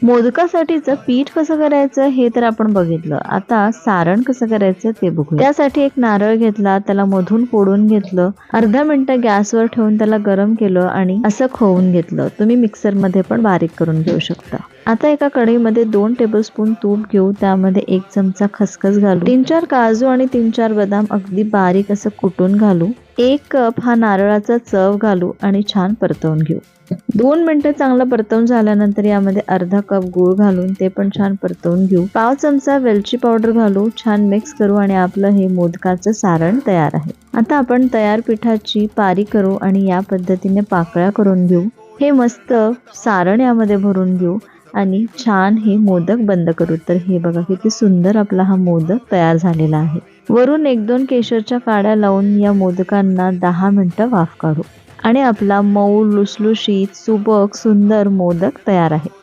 मोदकासाठीचं पीठ कसं करायचं हे तर आपण बघितलं. आता सारण कसं करायचं ते बघूया. त्यासाठी एक नारळ घेतला, त्याला मधून फोडून घेतलं, अर्धा मिनिटं गॅसवर ठेवून त्याला गरम केलं आणि असं खवून घेतलं. तुम्ही मिक्सर मध्ये पण बारीक करून घेऊ शकता. आता एका कढईमध्ये 2 टेबलस्पून तूप घेऊ, त्यामध्ये 1 चमचा खसखस घालू, 3-4 काजू आणि 3-4 बदाम अगदी बारीक असं कुटून घालू, 1 कप हा नारळाचा चव घालू आणि छान परतवून घेऊ. 2 मिनिटं चांगलं परतवून झाल्यानंतर यामध्ये अर्धा कप गूळ घालून ते पण छान परतवून घेऊ. पाव चमचा वेलची पावडर घालू, छान मिक्स करू आणि आपलं हे मोदकाचं सारण तयार आहे. आता आपण तयार पिठाची पारी करू आणि या पद्धतीने पाकळ्या करून घेऊ. हे मस्त सारण यामध्ये भरून घेऊ आणि छान हे मोदक बंद करू. तर हे बघा किती सुंदर आपला हा मोदक तयार झालेला आहे. वरून 1-2 केशरच्या काड्या लावून या मोदकांना 10 मिनिटं वाफ काढू आणि आपला मऊ लुसलुशीत सुबक सुंदर मोदक तयार आहे.